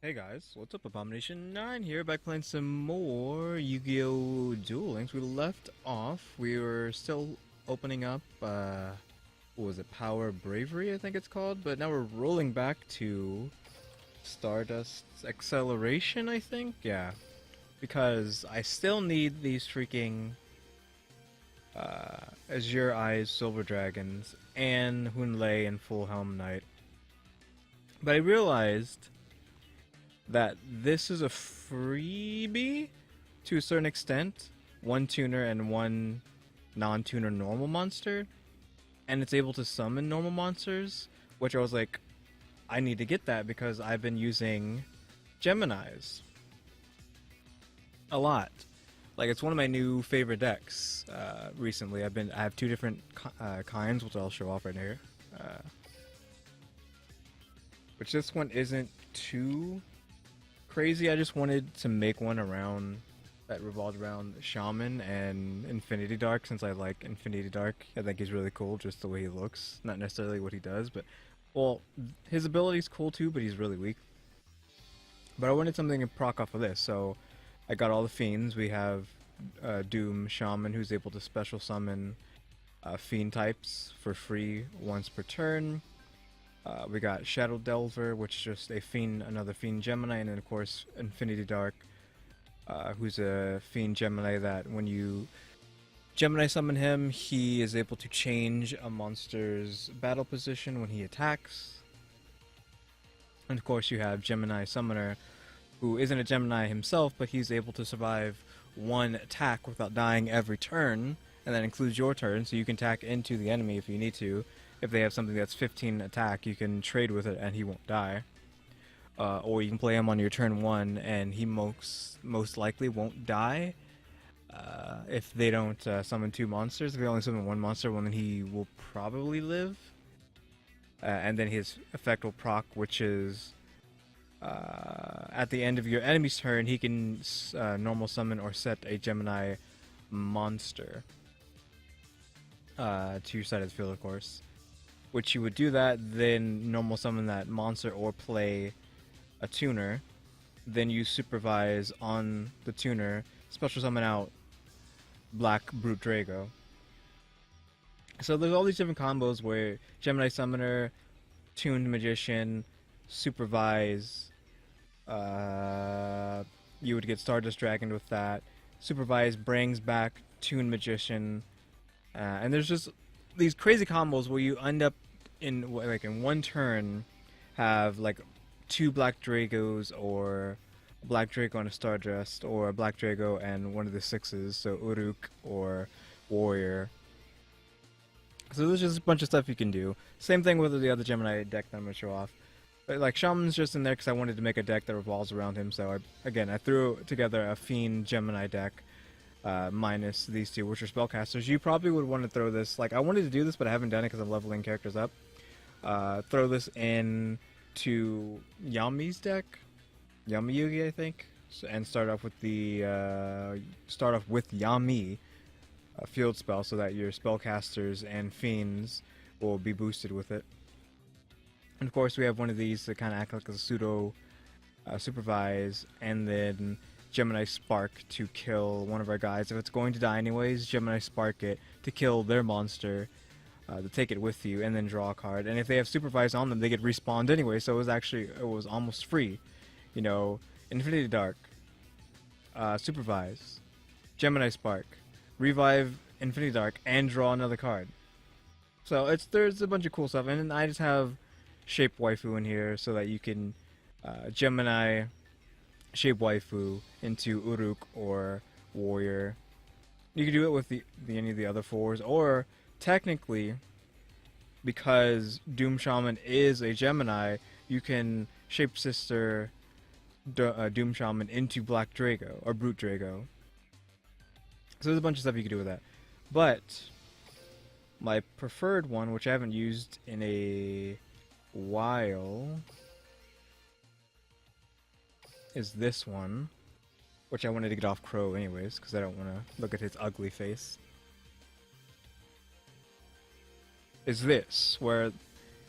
Hey guys, what's up? Abomination 9 here, back playing some more Yu-Gi-Oh! Duel Links. We left off, we were still opening up, what was it, Power Bravery, I think it's called, but now we're rolling back to Stardust Acceleration, I think? Yeah, because I still need these freaking, Azure Eyes Silver Dragons and Hunlei and Full Helm Knight. But I realized that this is a freebie to a certain extent. One tuner and one non-tuner normal monster, and it's able to summon normal monsters, which I was like, I need to get that because I've been using Geminis a lot. Like it's one of my new favorite decks recently. I have two different kinds, which I'll show off right here. Which this one isn't too crazy. I just wanted to make one around that revolved around Shaman and Infinity Dark, since I like Infinity Dark. I think he's really cool, just the way he looks, not necessarily what he does. But well, his ability's cool too, but he's really weak. But I wanted something to proc off of this, so I got all the fiends. We have Doom Shaman, who's able to special summon fiend types for free once per turn. We got Shadow Delver, which is just a fiend, another fiend Gemini, and then of course Infinity Dark, who's a fiend Gemini that when you Gemini summon him, he is able to change a monster's battle position when he attacks. And of course you have Gemini Summoner, who isn't a Gemini himself, but he's able to survive one attack without dying every turn, and that includes your turn, so you can attack into the enemy if you need to. If they have something that's 15 attack, you can trade with it and he won't die. Or you can play him on your turn 1 and he most likely won't die. If they don't summon two monsters. If they only summon one monster, well then he will probably live. And then his effect will proc, which is at the end of your enemy's turn, he can normal summon or set a Gemini monster to your side of the field, of course. Which you would do that, then normal summon that monster or play a tuner. Then you supervise on the tuner, special summon out Black Brute Drago. So there's all these different combos where Gemini Summoner, Tuned Magician, Supervise, you would get Stardust Dragon with that. Supervise brings back Tuned Magician, and there's just these crazy combos where you end up in one turn have like two Black Dragos or a Black Drago and a Stardust, or a Black Drago and one of the sixes, so Uruk or Warrior. So there's just a bunch of stuff you can do. Same thing with the other Gemini deck that I'm going to show off. But like Shaman's just in there because I wanted to make a deck that revolves around him, so I threw together a Fiend Gemini deck minus these two, which are spellcasters. You probably would want to throw this, like I wanted to do this but I haven't done it because I'm leveling characters up. Throw this in to Yami's deck, Yami Yugi I think, and start off with Yami field spell, so that your spellcasters and fiends will be boosted with it. And of course we have one of these that kind of act like a pseudo supervise, and then Gemini Spark to kill one of our guys. If it's going to die anyways, Gemini Spark it to kill their monster, to take it with you, and then draw a card. And if they have Supervise on them, they get respawned anyway, so it was almost free. You know, Infinity Dark, Supervise, Gemini Spark, Revive Infinity Dark, and draw another card. So there's a bunch of cool stuff, and then I just have Shape Waifu in here so that you can Gemini Shape Waifu into Uruk or Warrior. You can do it with any of the other fours, or technically, because Doom Shaman is a Gemini, you can Shape Sister Doom Shaman into Black Drago or Brute Drago. So there's a bunch of stuff you can do with that. But my preferred one, which I haven't used in a while, is this one, which I wanted to get off Crow anyways, because I don't want to look at his ugly face. Is this, where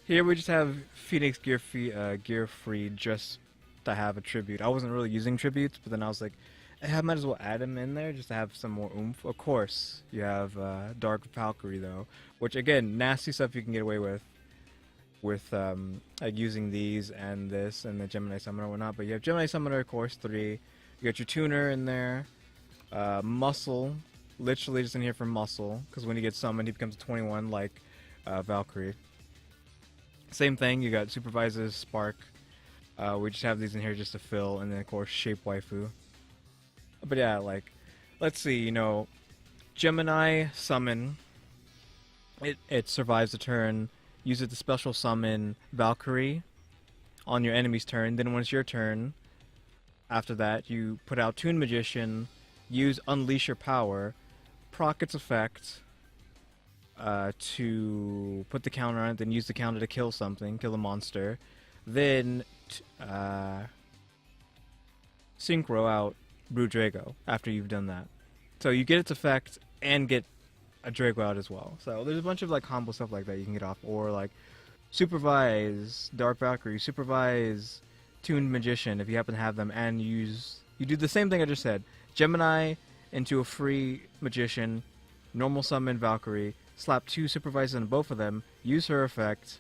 here we just have Phoenix Gearfried just to have a tribute. I wasn't really using tributes, but then I was like, I might as well add them in there just to have some more oomph. Of course, you have Dark Valkyrie though, which again, nasty stuff you can get away with like using these and this and the Gemini Summoner and whatnot. But you have Gemini Summoner, of course, 3. You got your Tuner in there. Muscle, literally just in here for Muscle, because when he gets summoned, he becomes a 21 like Valkyrie. Same thing, you got Supervisor's Spark. We just have these in here just to fill, and then of course Shape Waifu. But yeah, like, let's see, you know, Gemini Summon, it survives the turn, use it to special summon Valkyrie on your enemy's turn, then when it's your turn, after that, you put out Toon Magician, use Unleash Your Power, proc its effect, to put the counter on it, then use the counter to kill something, kill a monster, then synchro out Brute Drago after you've done that. So you get its effect and get a Drago out as well. So there's a bunch of like combo stuff like that you can get off, or like supervise Dark Valkyrie, supervise Tuned Magician if you happen to have them, and you do the same thing I just said. Gemini into a free Magician, normal summon Valkyrie, slap 2 supervises on both of them, use her effect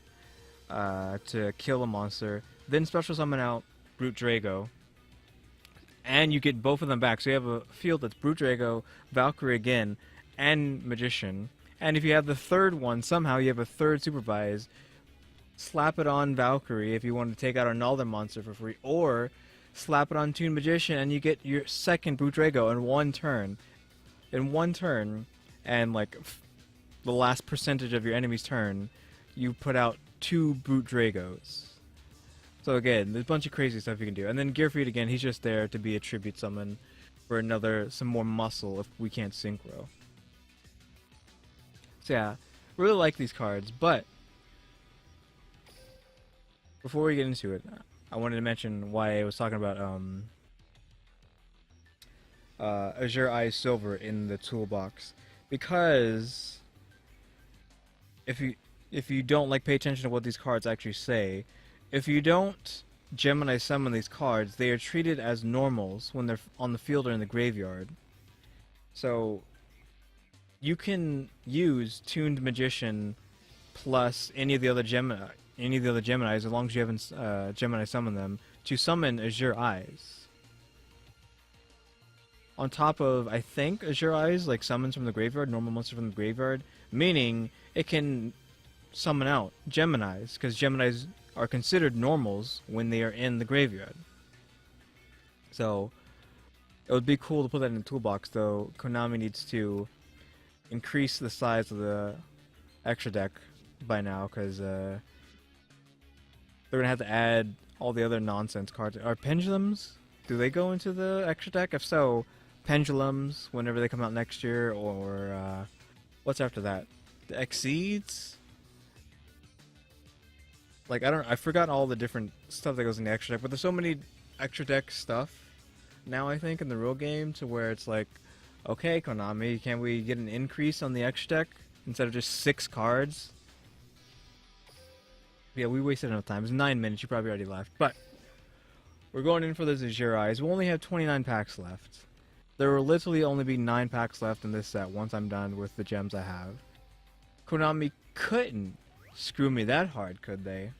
to kill a monster, then special summon out Brute Drago, and you get both of them back. So you have a field that's Brute Drago, Valkyrie again, and Magician. And if you have the third one, somehow you have a third supervise, slap it on Valkyrie if you want to take out another monster for free, or slap it on Toon Magician and you get your second Brute Drago in one turn. In one turn, and like the last percentage of your enemy's turn, you put out 2 Brute Dragos. So again, there's a bunch of crazy stuff you can do. And then Gearfried again, he's just there to be a tribute summon for some more muscle if we can't synchro. So yeah, really like these cards, but before we get into it, I wanted to mention why I was talking about Azure Eyes Silver in the toolbox, because if you don't like pay attention to what these cards actually say, if you don't Gemini summon these cards, they are treated as normals when they're on the field or in the graveyard. So you can use Tuned Magician plus any of the other Geminis, as long as you haven't Gemini summon them, to summon Azure Eyes. On top of, I think, Azure Eyes like summons from the graveyard, normal monster from the graveyard, meaning it can summon out Geminis, because Geminis are considered normals when they are in the graveyard. So it would be cool to put that in the toolbox, though Konami needs to increase the size of the extra deck by now, because they're going to have to add all the other nonsense cards. Are Pendulums? Do they go into the extra deck? If so, Pendulums, whenever they come out next year, or what's after that? The Exceeds? Like, I forgot all the different stuff that goes in the extra deck, but there's so many extra deck stuff now, I think, in the real game, to where it's like, okay, Konami, can we get an increase on the extra deck instead of just 6 cards? Yeah, we wasted enough time. It was 9 minutes, you probably already left. But we're going in for those Azure Eyes. We only have 29 packs left. There will literally only be 9 packs left in this set once I'm done with the gems I have. Konami couldn't screw me that hard, could they?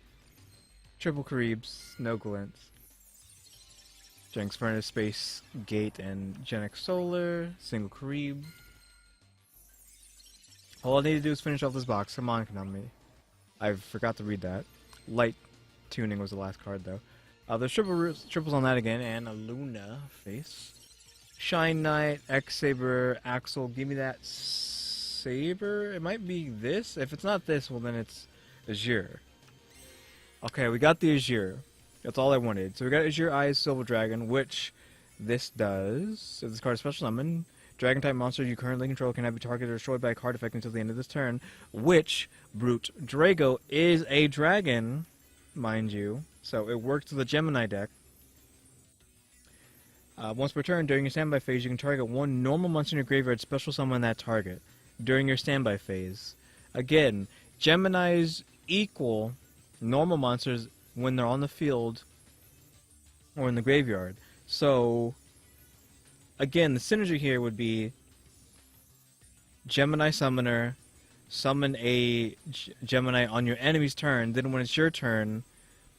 Triple Creeps, no Glints. Jenks Furnace, Space Gate, and Genex Solar, single Kareeb. All I need to do is finish off this box. Come on, Konami. I forgot to read that. Light Tuning was the last card, though. There's triples on that again, and a Luna face. Shine Knight, X-Saber, Axel. Give me that Saber. It might be this. If it's not this, well, then it's Azure. Okay, we got the Azure. That's all I wanted. So we got Azure Eyes Silver Dragon, which this does. If this card is special summon, Dragon-type monster you currently control cannot be targeted or destroyed by a card effect until the end of this turn, which Brute Drago is a dragon, mind you. So it works with the Gemini deck. Once per turn, during your standby phase, you can target one normal monster in your graveyard, special summon that target during your standby phase. Again, Geminis equal normal monsters when they're on the field or in the graveyard. So, again, the synergy here would be Gemini Summoner, summon a Gemini on your enemy's turn, then when it's your turn,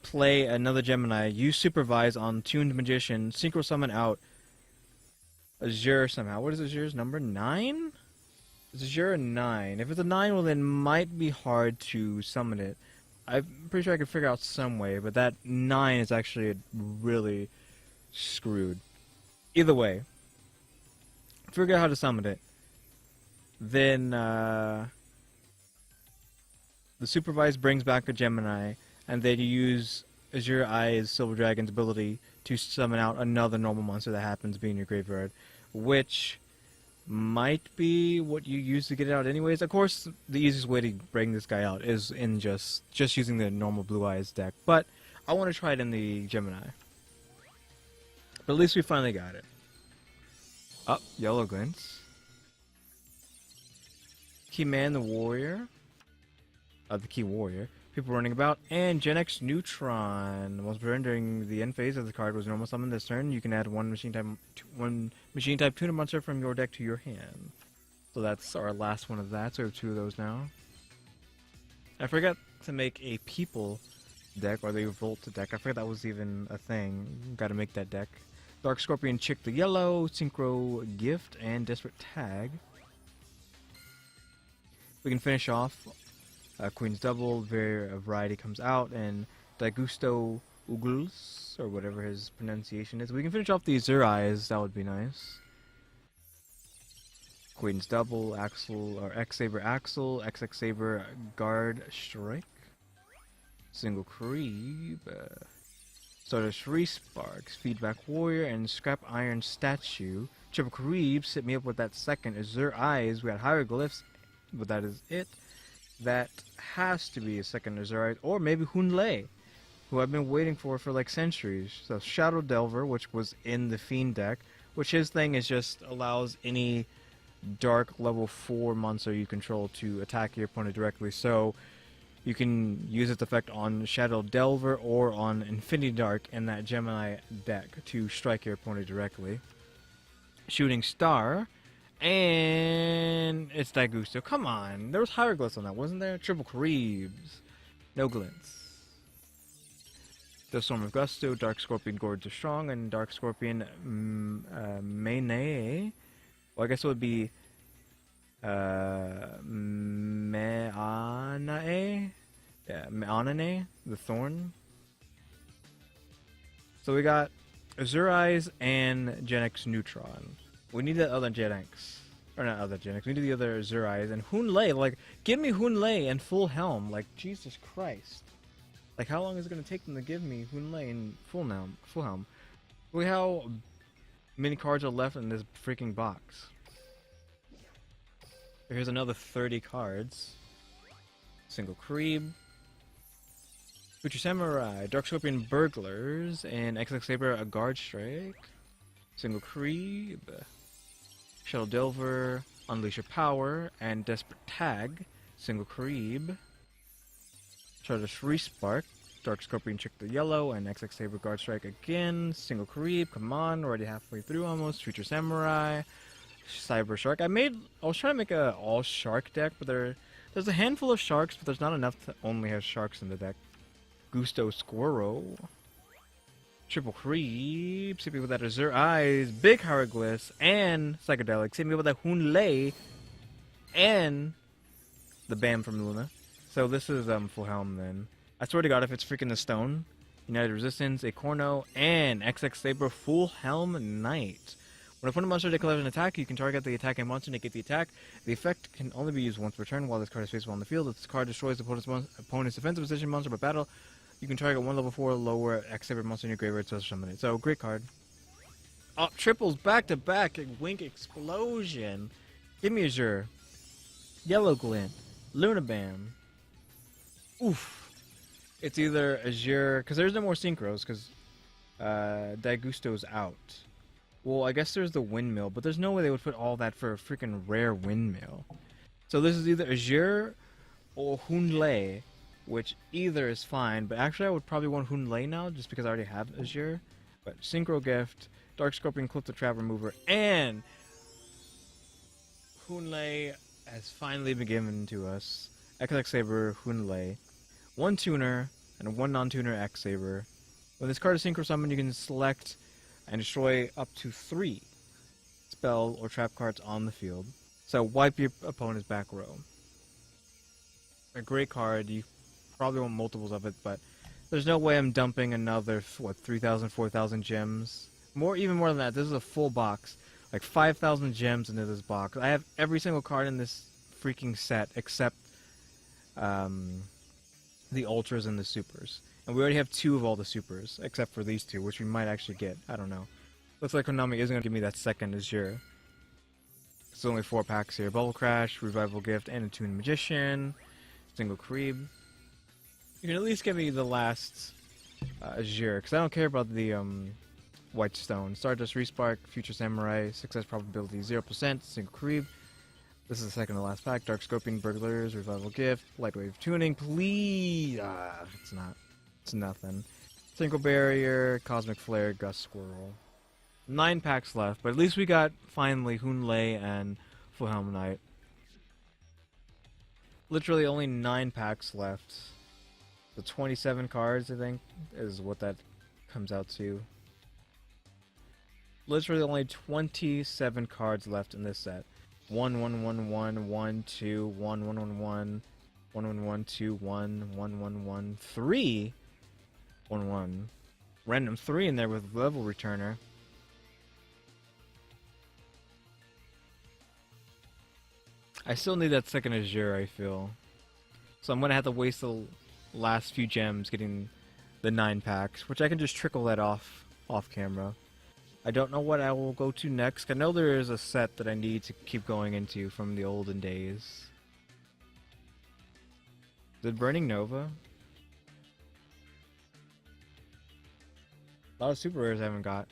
play another Gemini, use Supervise on Tuned Magician, Synchro Summon out Azure somehow. What is Azure's number? 9? Is Azure a 9? If it's a 9, well then it might be hard to summon it. I'm pretty sure I could figure out some way, but that 9 is actually really screwed. Either way, figure out how to summon it. Then the Supervise brings back a Gemini, and then you use Azure Eyes Silver Dragon's ability to summon out another normal monster that happens to be in your graveyard, which might be what you use to get it out anyways. Of course, the easiest way to bring this guy out is in just using the normal Blue Eyes deck, but I want to try it in the Gemini. But at least we finally got it. Up, Yellow Glints. Key Man the Warrior. The Key Warrior. People running about. And Gen X Neutron. Once returned during the end phase of the card was normal summon this turn, you can add one machine type tuner monster from your deck to your hand. So that's our last one of that. So we have 2 of those now. I forgot to make a people deck, or the Revolt deck. I forgot that was even a thing. Gotta make that deck. Dark Scorpion Chick the Yellow, Synchro Gift, and Desperate Tag. We can finish off Queen's Double, Variety comes out, and Daigusto Ugls, or whatever his pronunciation is. We can finish off the Azure Eyes, that would be nice. Queen's Double, Axel, or X-Saber Axel, XX Saber Guard Strike. Single Creep, Stardust Resparks, Feedback Warrior, and Scrap Iron Statue. Triple Creeps hit me up with that second Azure Eyes. We had Hieroglyphs, but that is it. That has to be a second Azure Eyes, or maybe Hunlei, who I've been waiting for like centuries. So Shadow Delver, which was in the Fiend deck, which his thing is just allows any dark level 4 monster you control to attack your opponent directly. So you can use its effect on Shadow Delver or on Infinity Dark in that Gemini deck to strike your opponent directly. Shooting Star, and it's Daigusto. Come on, there was Hieroglyphs on that, wasn't there? Triple Creeps, no Glints. The Storm of Gusto, Dark Scorpion Gorge of Strong, and Dark Scorpion Mene. Well, I guess it would be Meanae? Yeah, Meanae, the Thorn. So we got Azure Eyes and Gen X Neutron. We need the other Gen X. Or not other Gen X, we need the other Azure Eyes. And Hunlei, like, give me Hunlei and Full Helm. Like, Jesus Christ. Like, how long is it going to take them to give me Hunlei and Full Helm? Look how many cards are left in this freaking box. Here's another 30 cards. Single Creep, Future Samurai, Dark Scorpion Burglars, and XX Saber a Guard Strike. Single Creep, Shadow Delver, Unleash Your Power, and Desperate Tag. Single Creep, Stardust Respark, Dark Scorpion Chick the Yellow, and XX Saber Guard Strike again. Single Creep, come on, already halfway through almost. Future Samurai, Cyber Shark. I was trying to make a all shark deck, but there's a handful of sharks, but there's not enough to only have sharks in the deck. Gusto Squirrel, Triple Creep, hit me with that Azure Eyes, Big Hieroglyphs, and Psychedelics. Hit me with that Hunlei, and the Bam from Luna. So this is Full Helm then. I swear to God, if it's freaking the Stone, United Resistance, a Corno, and XX Saber Full Helm Knight. When a opponent monster declares an attack, you can target the attacking monster and negate the attack. The effect can only be used once per turn while this card is faceable on the field. If this card destroys the opponent's defensive position monster by battle, you can target one level 4 lower X-Saber monster in your graveyard to summon it. So, great card. Oh, triples back to back. Wink Explosion. Give me Azure. Yellow Glint. Lunabam. Oof. It's either Azure, because there's no more Synchros, because Daigusto's out. Well, I guess there's the Windmill, but there's no way they would put all that for a freaking rare Windmill. So this is either Azure or Hunlei, which either is fine, but actually I would probably want Hunlei now, just because I already have Azure. But Synchro Gift, Dark Scorpion, Clip the Trap Remover, and Hunlei has finally been given to us. XX Saber, Hunlei. One tuner and one non-tuner X Saber. When this card is Synchro Summon, you can select and destroy up to 3 spell or trap cards on the field. So wipe your opponent's back row. A great card. You probably want multiples of it, but there's no way I'm dumping another, 3,000, 4,000 gems. Even more than that. This is a full box. Like 5,000 gems into this box. I have every single card in this freaking set except the Ultras and the Supers. And we already have 2 of all the Supers, except for these 2, which we might actually get. I don't know. Looks like Konami isn't going to give me that second Azure. There's only 4 packs here. Bubble Crash, Revival Gift, and Attuned Magician. Single Creeb. You can at least give me the last Azure, because I don't care about the White Stone. Stardust Respark, Future Samurai, Success Probability 0%, Single Creeb. This is the second to last pack. Dark Scorpion, Burglars, Revival Gift, Lightwave Tuning, please! It's not. It's nothing. Single Barrier, Cosmic Flare, Gust Squirrel. 9 packs left, but at least we got, finally, Hunlei and Full Helm Knight. Literally only 9 packs left. The 27 cards, I think, is what that comes out to. Literally only 27 cards left in this set. 1 1 1 1 1 2 1 1 1 1 1 1 1 2 1 1 1 1 3 1 1 random 3 in there with level returner. I still need that second Azure, I feel. So I'm gonna have to waste the last few gems getting the 9 packs, which I can just trickle that off camera. I don't know what I will go to next. I know there is a set that I need to keep going into from the olden days. The Burning Nova? A lot of super rares I haven't got.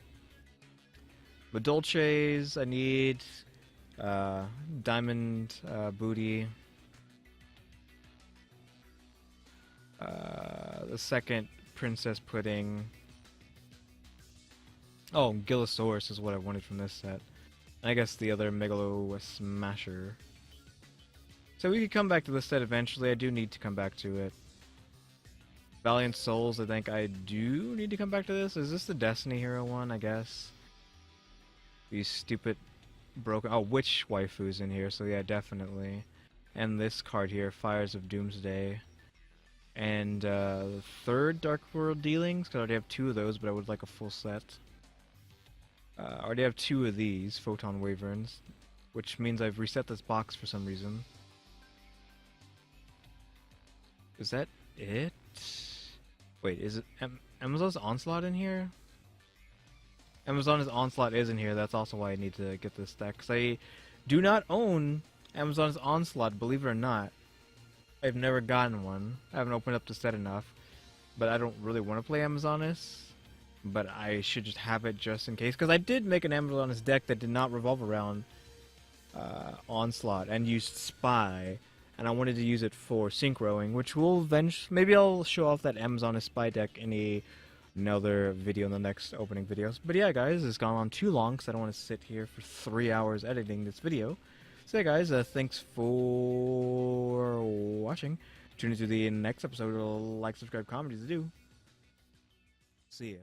But Dolces, I need Diamond Booty. The second Princess Pudding. Oh, Gillosaurus is what I wanted from this set. I guess the other Megalo Smasher. So we could come back to this set eventually. I do need to come back to it. Valiant Souls, I think I do need to come back to this. Is this the Destiny Hero one, I guess? These stupid broken... Oh, Witch Waifu's in here, so yeah, definitely. And this card here, Fires of Doomsday. And the third Dark World Dealings, because I already have 2 of those, but I would like a full set. I already have 2 of these, Photon Wyverns, which means I've reset this box for some reason. Is that it? Wait, is it Amazon's Onslaught in here? Amazon's Onslaught is in here, that's also why I need to get this deck, because I do not own Amazon's Onslaught, believe it or not. I've never gotten one. I haven't opened up the set enough, but I don't really want to play Amazoness. But I should just have it just in case, because I did make an Amazoness deck that did not revolve around Onslaught and used Spy, and I wanted to use it for synchroing, which will eventually, maybe I'll show off that Amazoness Spy deck in another video in the next opening videos. But yeah, guys, it's gone on too long, because I don't want to sit here for 3 hours editing this video. So yeah, guys, thanks for watching. Tune into the next episode. Like, subscribe, comment to do. See ya.